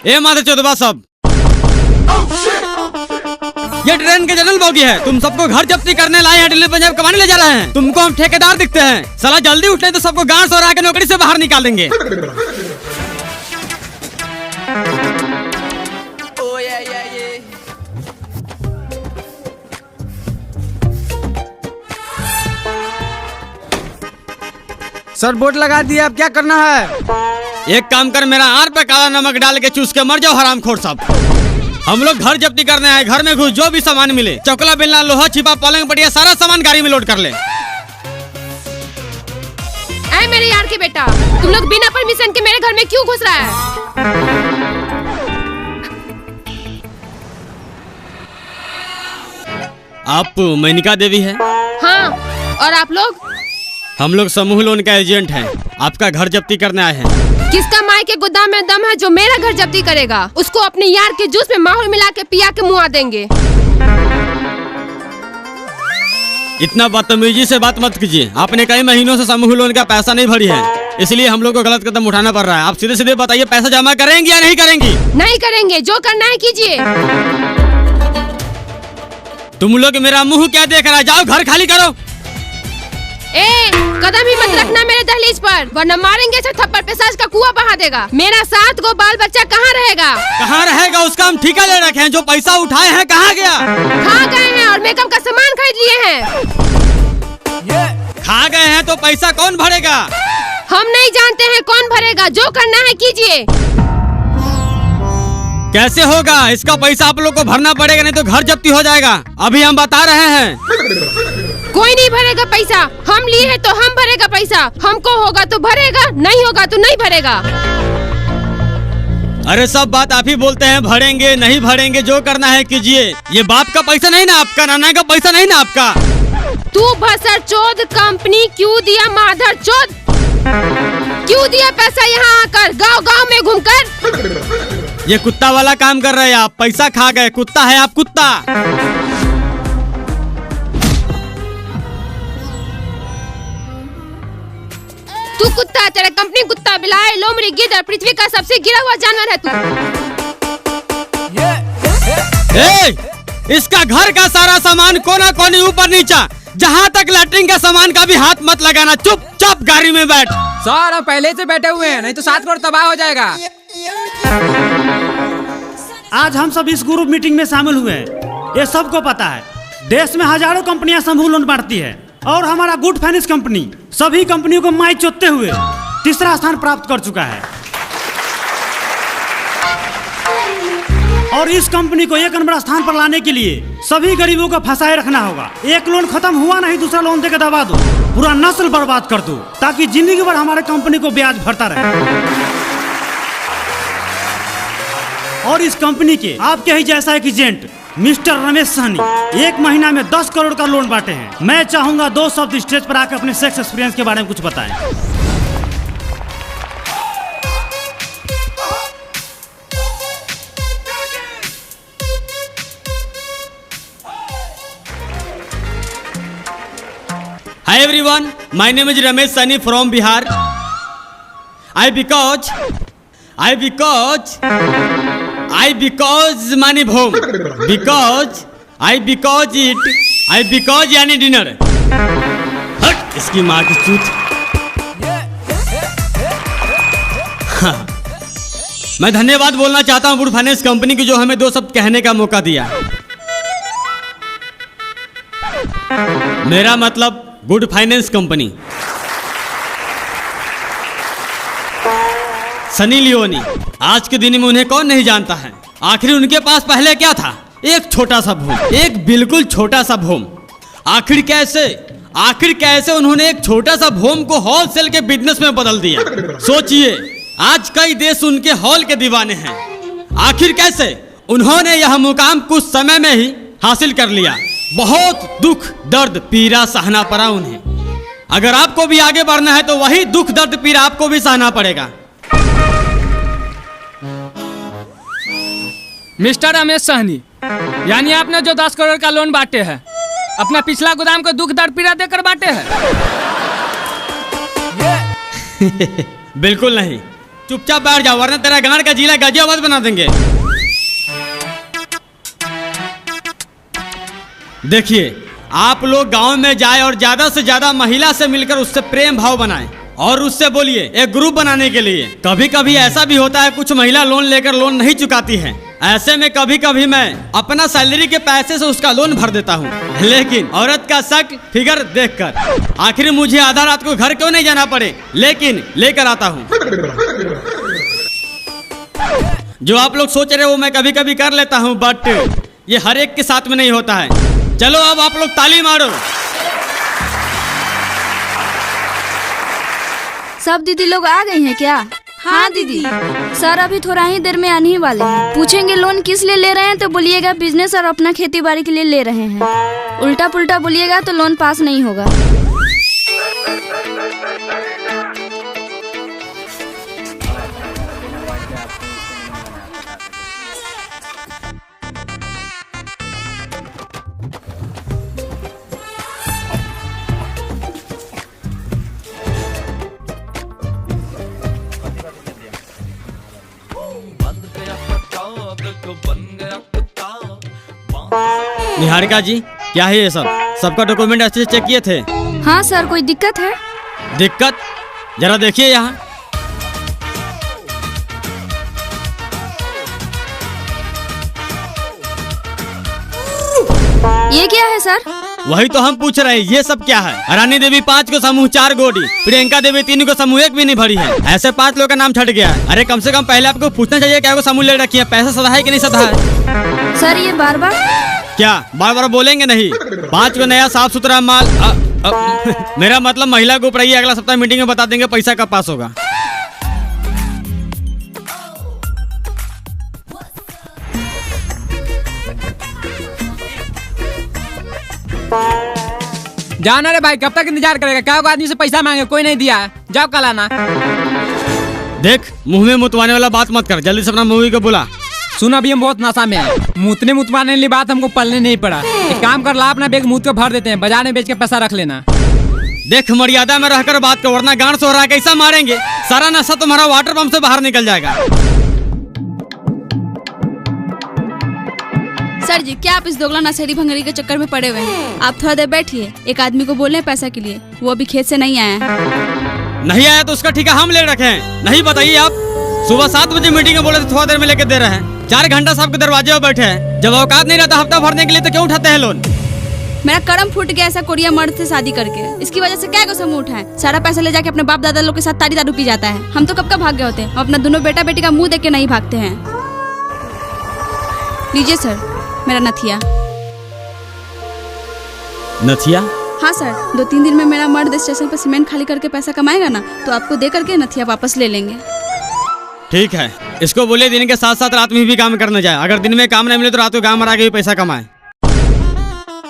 ए माथे चौदवा सब, ये ट्रेन के जनरल बोगी है। तुम सबको घर जब्ती करने लाए हैं, दिल्ली पंजाब कमाने ले जा रहे हैं। तुमको हम ठेकेदार दिखते हैं। साला जल्दी उठे तो सबको गांड और आके नौकरी से बाहर निकाल देंगे। सर बोर्ड लगा दिया, अब क्या करना है? एक काम कर, मेरा आर पे काला नमक डाल के चूस के मर जाओ हरामखोर सब। हम लोग घर जब्ती करने आए, घर में घुस जो भी सामान मिले, चकला बेलना लोहा छिपा पलंग पटिया सारा सामान गाड़ी में लोड कर ले। ऐ मेरे यार के बेटा, तुम लोग बिना परमिशन के मेरे घर में क्यों घुस रहा है? आप मेनिका देवी है? हाँ, और आप लोग? हम लोग समूह लोन का एजेंट हैं, आपका घर जब्ती करने आए हैं। किसका माई के गोदाम में दम है जो मेरा घर जब्ती करेगा? उसको अपने यार के जूस में माहौल मिला के पिया के मुआ देंगे। इतना बदतमीजी से बात मत कीजिए। आपने कई महीनों से समूह लोन का पैसा नहीं भरी है, इसलिए हम लोग को गलत कदम उठाना पड़ रहा है। आप सीधे सीधे बताइए, पैसा जमा करेंगे या नहीं करेंगी? नहीं करेंगे, जो करना है कीजिए। तुम लोग मेरा मुंह क्या देख रहा है? जाओ घर खाली करो। ए, कदम ही मत रखना मेरे दहलीज पर, वरना मारेंगे से थप्पड़ पेशाब का कुआं बहा देगा। मेरा 7 गो बाल बच्चा कहाँ रहेगा? कहाँ रहेगा? उसका हम ठेका ले रखे हैं। जो पैसा उठाए हैं कहाँ गया? खा गए हैं और मेकअप का सामान खरीद लिए हैं। खा गए हैं तो पैसा कौन भरेगा? हम नहीं जानते हैं कौन भरेगा, जो करना है कीजिए। कैसे होगा? इसका पैसा आप लोग को भरना पड़ेगा, नहीं तो घर जब्ती हो जाएगा। अभी हम बता रहे हैं। कोई नहीं भरेगा पैसा, हम लिए हैं तो हम भरेगा पैसा। हमको होगा तो भरेगा, नहीं होगा तो नहीं भरेगा। अरे सब बात आप ही बोलते हैं, भरेंगे नहीं भरेंगे, जो करना है कीजिए। ये बाप का पैसा नहीं ना आपका, नाना का पैसा नहीं ना आपका। तू भसर चोद, कंपनी क्यों दिया माधर चोद? क्यों दिया पैसा यहाँ आकर, गांव गांव में घूमकर? ये कुत्ता वाला काम कर रहे हैं आप। पैसा खा गए, कुत्ता है आप, कुत्ता। तू कुत्ता, तेरा कंपनी कुत्ता, बिलाए, लोमड़ी, गिद्ध, पृथ्वी का सबसे गिरा हुआ जानवर है तू। इसका घर का सारा सामान कोना कोनी ऊपर नीचा, जहाँ तक लैट्रिन का सामान का भी हाथ मत लगाना। चुपचाप गाड़ी में बैठ। सर हम पहले से बैठे हुए हैं, नहीं तो 7 करोड़ तबाह हो जाएगा। आज हम सब इस ग्रुप मीटिंग में शामिल हुए हैं। ये सबको पता है, देश में हजारों कंपनियां समूह लोन बांटती है और हमारा गुड फाइनेंस कंपनी सभी कंपनियों को माई चोतते हुए तीसरा स्थान प्राप्त कर चुका है। और इस कंपनी को 1 नंबर स्थान पर लाने के लिए सभी गरीबों को फंसाए रखना होगा। एक लोन खत्म हुआ नहीं, दूसरा लोन देकर दबा दो, पूरा नस्ल बर्बाद कर दो, ताकि जिंदगी भर हमारे कंपनी को ब्याज भरता रहे। और इस कंपनी के आपके ही जैसा एक एजेंट मिस्टर रमेश सहनी 1 महीना में 10 करोड़ का लोन बांटे हैं। मैं चाहूंगा 2 शब्द स्टेज पर आकर अपने सेक्स एक्सपीरियंस के बारे में कुछ बताएं। Hi everyone, my name is Ramesh Sani from Bihar. I because money home. Because यानी डिनर। हट इसकी माँ की चूत। हाँ। मैं धन्यवाद बोलना चाहता हूँ गुड फाइनेंस कंपनी की, जो हमें 2 शब्द कहने का मौका दिया। मेरा मतलब good finance company. Sunny Leone, आज के दिन में उन्हें कौन नहीं जानता है। आखिर उनके पास पहले क्या था? एक छोटा सा भूम, एक बिल्कुल छोटा सा भूम। आखिर कैसे उन्होंने एक छोटा सा भूम को होलसेल के बिजनेस में बदल दिया। सोचिए, आज कई देश उनके हॉल के दीवाने हैं। आखिर कैसे उन्होंने यह मुकाम कुछ समय में ही हासिल कर लिया। बहुत दुख दर्द पीड़ा सहना पड़ा उन्हें। अगर आपको भी आगे बढ़ना है तो वही दुख दर्द पीड़ा आपको भी सहना पड़ेगा। मिस्टर रमेश सहनी, यानी आपने जो 10 करोड़ का लोन बांटे हैं, अपना पिछला गोदाम को दुख दर्द पीड़ा देकर बांटे हैं? बिल्कुल नहीं, चुपचाप बैठ जाओ वरना तेरा गांड का जिला गाजियाबाद बना देंगे। देखिए, आप लोग गांव में जाए और ज्यादा से ज्यादा महिला से मिलकर उससे प्रेम भाव बनाएं और उससे बोलिए एक ग्रुप बनाने के लिए। कभी कभी ऐसा भी होता है कुछ महिला लोन लेकर लोन नहीं चुकाती हैं। ऐसे में कभी कभी मैं अपना सैलरी के पैसे से उसका लोन भर देता हूँ, लेकिन औरत का शक फिगर देखकर। आखिर मुझे आधा रात को घर क्यों नहीं जाना पड़े, लेकिन लेकर आता हूँ। जो आप लोग सोच रहे हो मैं कभी कभी कर लेता हूँ, बट ये हर एक के साथ में नहीं होता है। चलो अब आप लोग ताली मारो। सब दीदी लोग आ गई हैं क्या? हाँ दीदी। सर अभी थोड़ा ही देर में आने ही वाले हैं। पूछेंगे लोन किस लिए ले रहे हैं तो बोलिएगा बिजनेस और अपना खेती बाड़ी के लिए ले रहे हैं। उल्टा पुल्टा बोलिएगा तो लोन पास नहीं होगा। निहारिका जी, क्या है ये सब? सबका डॉक्यूमेंट अच्छे से चेक किए थे? हाँ सर, कोई दिक्कत है? दिक्कत? जरा देखिए यहाँ। ये क्या है सर? वही तो हम पूछ रहे हैं, ये सब क्या है? रानी देवी 5 को समूह 4 गोडी, प्रियंका देवी 3 को समूह 1 भी नहीं भरी है। ऐसे 5 लोग का नाम छट गया है। अरे कम से कम पहले आपको पूछना चाहिए क्या वो समूह ले रखी है, पैसा सदा है कि नहीं सदा है? सर ये बार बार क्या बार बार बोलेंगे नहीं? 5 को नया साफ सुथरा माल मेरा मतलब महिला ग्रुप रही है। अगला सप्ताह मीटिंग में बता देंगे पैसा कब पास होगा। जाना रे भाई, कब तक इंतजार करेगा? क्या आदमी से पैसा मांगे, कोई नहीं दिया। जाओ कल आना। देख, मुंह में मुतवाने वाला बात मत कर, जल्दी से अपना मूवी को बुला। सुन, अभी हम बहुत नशा में हैं। मुतवाने वाली बात हमको पलने नहीं पड़ा। एक काम कर ला, अपना बैग मुंह को भर देते हैं, बाजार में बेच के पैसा रख लेना। देख, मर्यादा में रहकर बात कर वरना गांड से हो रहा है कैसा मारेंगे। सारा नशा तुम्हारा वाटर पंप से बाहर निकल जाएगा। सर जी, क्या आप इस दोगला नशेड़ी भंगड़ी के चक्कर में पड़े हुए हैं? आप थोड़ा देर बैठिए, एक आदमी को बोले पैसा के लिए, वो अभी खेत से नहीं आया है। नहीं आया तो उसका ठेका हम ले रखे हैं। नहीं बताइए आप, सुबह 7 बजे मीटिंग में बोले तो थोड़ा देर में लेके दे रहे हैं। 4 घंटा सबके दरवाजे पर बैठे हैं। जब औकात नहीं रहता हफ्ता भरने के लिए तो क्यों उठाते हैं लोन? मेरा करम फूट गया ऐसा कोरिया मर्द से शादी करके। इसकी वजह से क्या को समूह उठाए, सारा पैसा ले जाके अपने बाप दादा लोग के साथ ताड़ी दारू पी जाता है। हम तो कब का भाग गए होते हैं, हम अपना दोनों बेटा बेटी का मुंह देख के नहीं भागते हैं। लीजिए सर मेरा नथिया। नथिया? हाँ सर, 2-3 दिन में मेरा मर्द स्टेशन पर सीमेंट खाली करके पैसा कमाएगा ना, तो आपको दे करके नथिया वापस ले लेंगे। ठीक है, इसको बोले दिन के साथ साथ रात में भी काम करने जाए। अगर दिन में काम नहीं मिले तो रात को गाँव मरा के भी पैसा कमाए।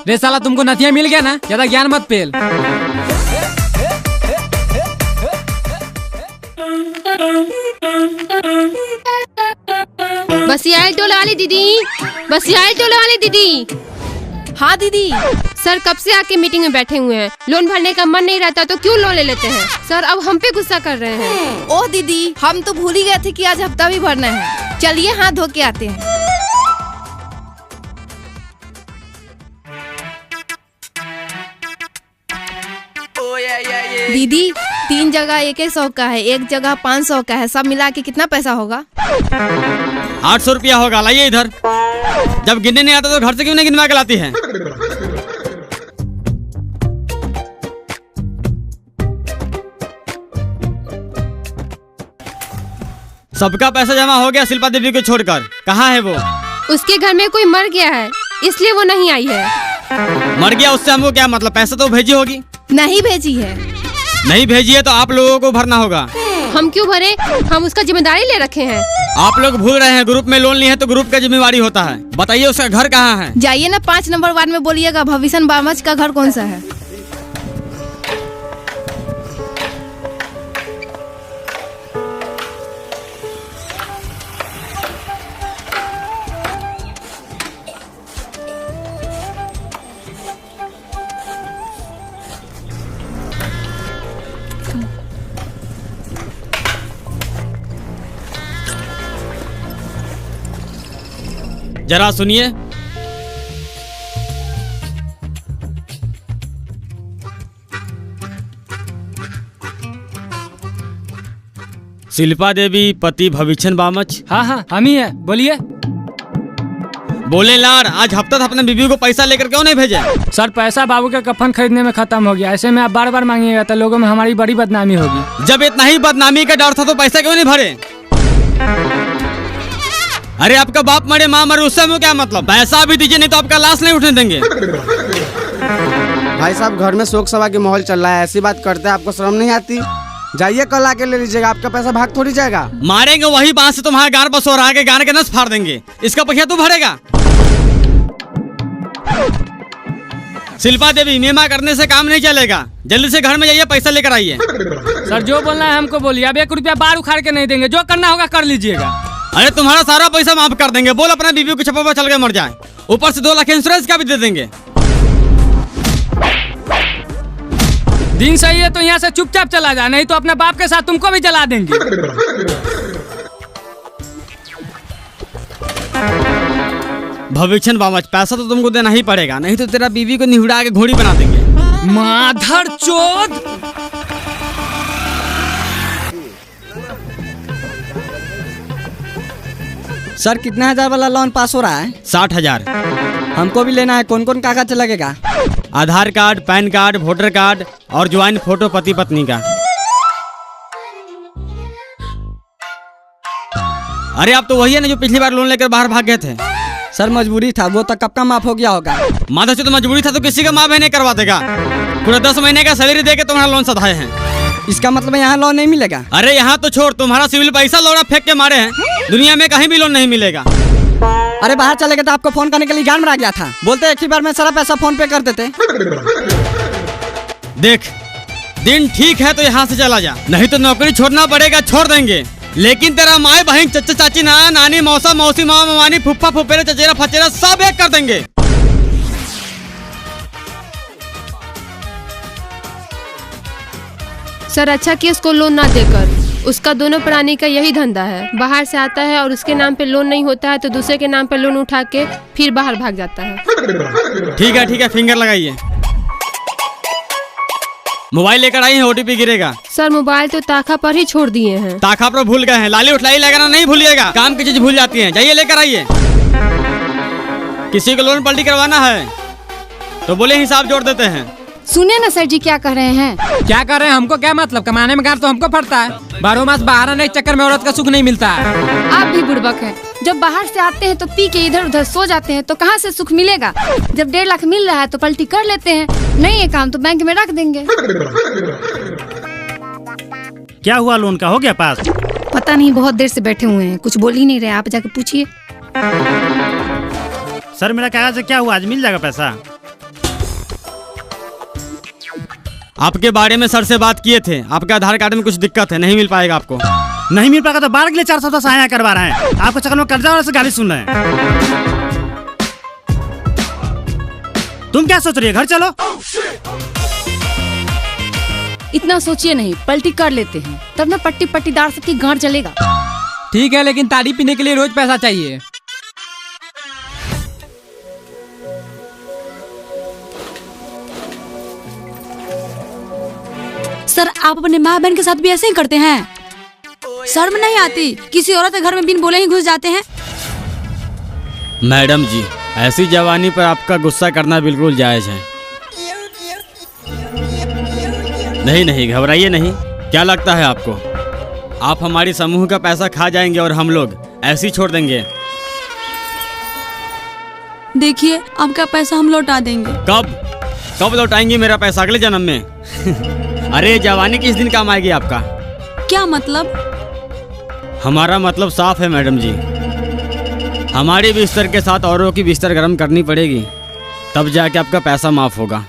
रे साला, तुमको नथिया मिल गया ना, ज्यादा ज्ञान मत पेल। बसियाल टोला वाली दीदी, बसियाल टोला वाली दीदी। हाँ दीदी। सर कब से आके मीटिंग में बैठे हुए हैं, लोन भरने का मन नहीं रहता तो क्यों लोन ले लेते हैं? सर अब हम पे गुस्सा कर रहे हैं। ओह दीदी, हम तो भूल ही गए थे कि आज हफ्ता भी भरना है। चलिए हाथ धो के आते हैं। दीदी 3 जगह 100 का है, 1 जगह 500 का है, सब मिला के कितना पैसा होगा? 800 रुपया होगा। लाइए इधर। जब गिनने नहीं आता तो घर से क्यों नहीं गिनवा के लाती है? सबका पैसा जमा हो गया शिल्पा देवी को छोड़कर। कहाँ है वो? उसके घर में कोई मर गया है इसलिए वो नहीं आई है। मर गया उससे हमको क्या मतलब? पैसा तो भेजी होगी। नहीं भेजी है। नहीं भेजी है तो आप लोगों को भरना होगा। हम क्यों भरे, हम उसका जिम्मेदारी ले रखे हैं। आप लोग भूल रहे हैं, ग्रुप में लोन लिए हैं तो ग्रुप का जिम्मेवारी होता है। बताइए उसका घर कहाँ है? जाइए ना 5 नंबर वार्ड में बोलिएगा भविष्य बामच का घर कौन सा है। जरा सुनिए। शिल्पा देवी पति भविष्यन बामच। हाँ हाँ हम ही है, बोलिए। बोले लार, आज हफ्ता था अपने बीबी को पैसा लेकर क्यों नहीं भेजे? सर पैसा बाबू के कफन खरीदने में खत्म हो गया, ऐसे में आप बार बार मांगिएगा तो लोगों में हमारी बड़ी बदनामी होगी। जब इतना ही बदनामी का डर था तो पैसा क्यों नहीं भरे? अरे आपका बाप मरे माँ मरे उससे हमें क्या मतलब? पैसा भी दीजिए नहीं तो आपका लाश नहीं उठने देंगे। भाई साहब घर में शोक सभा की माहौल चल रहा है, ऐसी बात करते हैं, आपको शर्म नहीं आती? जाइए कल आके ले लीजिएगा, आपका पैसा भाग थोड़ी जाएगा। मारेंगे वही बात से तुम्हारा गार बस और आगे गार के नस फाड़ देंगे, इसका पैसा तू भरेगा। शिल्पा देवी मेमा करने से काम नहीं चलेगा, जल्दी से घर में जाइए पैसा लेकर आइए। सर जो बोलना है हमको बोलिए, अब 1 रुपया बार उखाड़ के नहीं देंगे, जो करना होगा कर लीजिएगा। अरे तुम्हारा सारा पैसा माफ कर देंगे, बोल अपना बीबी को छप्पर पर चल के मर जाए, ऊपर से 2 लाख इंश्योरेंस का भी दे देंगे। दिन सही है तो यहाँ से चुपचाप चला जा, नहीं तो अपने बाप के साथ तुमको भी जला देंगे। भविष्यन बामच, पैसा तो तुमको देना ही पड़ेगा, नहीं तो तेरा बीवी को निहुड़ा के घोड़ी बना देंगे। माधर चोद। सर कितना हजार वाला लोन पास हो रहा है? 60,000। हमको भी लेना है, कौन कौन कागज लगेगा? Aadhaar card, PAN card, voter card और ज्वाइंट फोटो पति पत्नी का। अरे आप तो वही है ना जो पिछली बार लोन लेकर बाहर भाग गए थे। सर मजबूरी था, वो तो कब का माफ हो गया होगा। माधव से तो मजबूरी था तो किसी का माफ नहीं करवा देगा, पूरा 10 महीने का सैलरी दे के तुम्हारा लोन सधाए हैं। इसका मतलब यहाँ लोन नहीं मिलेगा? अरे यहाँ तो छोड़, तुम्हारा सिविल पैसा लौड़ा फेंक के मारे हैं, दुनिया में कहीं भी लोन नहीं मिलेगा। अरे बाहर चले गए तो आपको फोन करने के लिए जान में आ गया था, बोलते एक ही बार में सारा पैसा फोन पे कर देते। देख दिन ठीक है तो यहाँ से चला जा, नहीं तो नौकरी छोड़ना पड़ेगा, छोड़ देंगे। लेकिन तेरा माए बहन चचा चाची नाना नानी मौसा मौसी मामा मामानी फुफ्फा फुफेरे चचेरा फचेरा सब एक कर देंगे। सर अच्छा कि उसको लोन ना देकर, उसका दोनों प्राणी का यही धंधा है, बाहर से आता है और उसके नाम पे लोन नहीं होता है तो दूसरे के नाम पे लोन उठा के फिर बाहर भाग जाता है। ठीक है फिंगर लगाइए। मोबाइल लेकर आई है, OTP गिरेगा। सर मोबाइल तो ताखा पर ही छोड़ दिए हैं। ताखा पर भूल गए हैं, लाली उठलाई लगाना नहीं भूलिएगा, काम की चीज भूल जाती है। जाइए लेकर आइए। किसी को लोन पलटी करवाना है तो बोले हिसाब जोड़ देते हैं। सुने ना सर जी क्या कह रहे हैं? क्या कर रहे हैं हमको क्या मतलब, कमाने में गार तो हमको पड़ता है, 12 मास बाहर आने के चक्कर में औरत का सुख नहीं मिलता है। आप भी बुड़बक हैं, जब बाहर से आते हैं तो पी के इधर उधर सो जाते हैं तो कहाँ से सुख मिलेगा? जब 1.5 लाख मिल रहा है तो पलटी कर लेते हैं, नहीं है काम तो बैंक में रख देंगे। क्या हुआ, लोन का हो गया पास? पता नहीं, बहुत देर से बैठे हुए हैं, कुछ बोल ही नहीं रहे, आप जाके पूछिए। सर मेरा कागज क्या हुआ, आज मिल जाएगा पैसा? आपके बारे में सर से बात किए थे, आपके आधार कार्ड में कुछ दिक्कत है, नहीं मिल पाएगा आपको। नहीं मिल पाएगा तो बार के लिए 410 आया करवा रहे हैं, आपको चक्कर में कर्जा वाले से गाली सुन रहे हैं। तुम क्या सोच रही है, घर चलो। इतना सोचिए नहीं, पलटी कर लेते हैं, तब ना पट्टी पट्टीदार सबकी गांठ चलेगा। ठीक है लेकिन ताड़ी पीने के लिए रोज पैसा चाहिए। सर आप अपने माँ बहन के साथ भी ऐसे ही करते हैं? शर्म नहीं आती? किसी औरत के घर में बिन बोले ही घुस जाते हैं। मैडम जी ऐसी जवानी पर आपका गुस्सा करना बिल्कुल जायज है। नहीं घबराइए नहीं। क्या लगता है आपको आप हमारी समूह का पैसा खा जाएंगे और हम लोग ऐसे ही छोड़ देंगे? देखिए आपका पैसा हम लौटा देंगे। कब लौटाएंगे मेरा पैसा? अगले जन्म में। अरे जवानी किस दिन काम आएगी आपका? क्या मतलब? हमारा मतलब साफ है मैडम जी, हमारी बिस्तर के साथ औरों की बिस्तर गर्म करनी पड़ेगी, तब जाके आपका पैसा माफ होगा।